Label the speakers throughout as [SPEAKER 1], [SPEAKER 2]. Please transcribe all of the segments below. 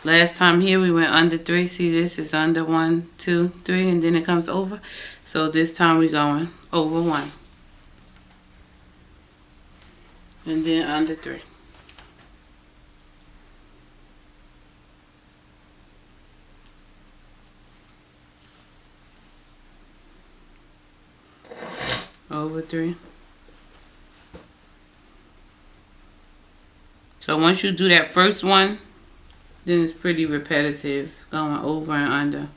[SPEAKER 1] Last time here we went under 3. See, this is under 1, 2, 3, and then it comes over. So this time we're going over 1. And then under 3. Over 3. So once you do that first one, then it's pretty repetitive, going over and under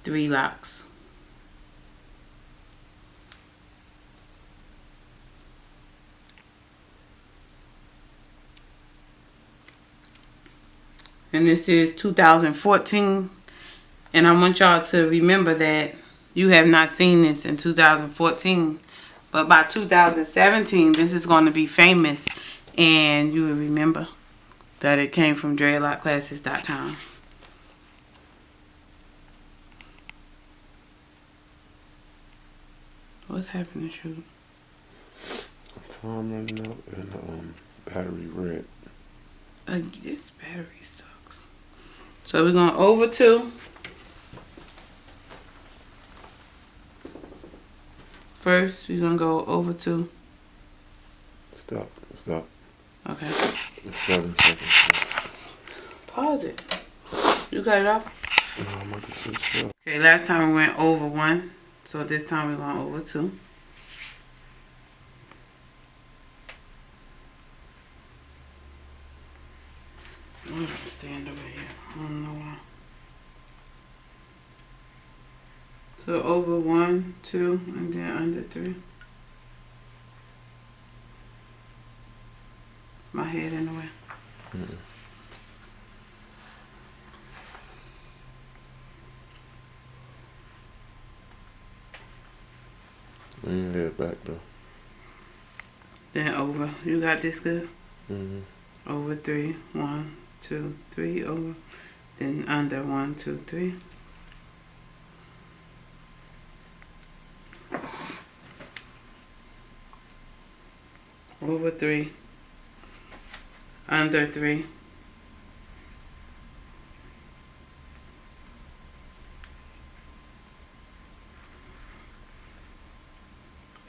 [SPEAKER 1] 3 locks. And this is 2014. And I want y'all to remember that you have not seen this in 2014. But by 2017, this is going to be famous. And you will remember that it came from dreadlockclasses.com. What's happening, shoot?
[SPEAKER 2] Time running out and battery red.
[SPEAKER 1] This battery sucks. So we're going over 2. First, you're going to go over 2.
[SPEAKER 2] Stop.
[SPEAKER 1] Okay.
[SPEAKER 2] 7 seconds.
[SPEAKER 1] Pause it. You got it off?
[SPEAKER 2] No, I'm about to switch up.
[SPEAKER 1] Okay, last time we went over 1. So this time we're going over 2. I'm going to stand over here. I don't know why. So over 1, 2, and then under 3. My head in the way.
[SPEAKER 2] Lean your head back though.
[SPEAKER 1] Then over. You got this good?
[SPEAKER 2] Mm-hmm.
[SPEAKER 1] Over 3. 1, 2, 3. Over. Then under 1, 2, 3. Over 3. Under 3.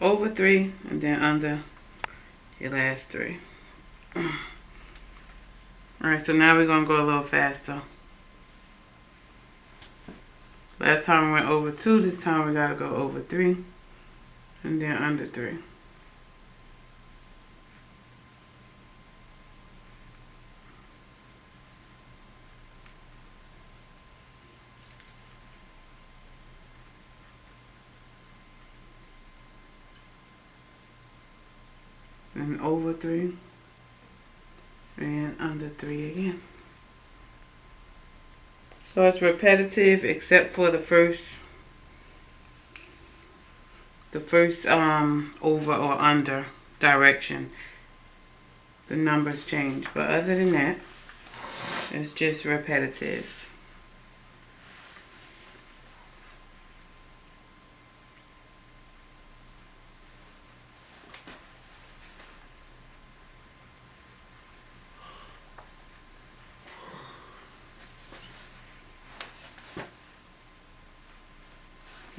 [SPEAKER 1] Over 3, and then under your last 3. Alright, so now we're going to go a little faster. Last time we went over 2, this time we got to go over 3, and then under 3. And over 3 and under 3 again. So it's repetitive except for the first over or under direction. The numbers change, but other than that, it's just repetitive.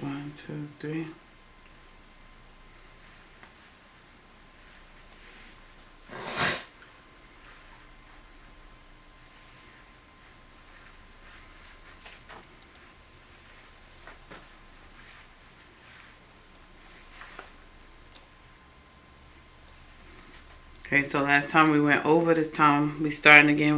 [SPEAKER 1] One, two, three. Okay, so last time we went over, this time we starting again with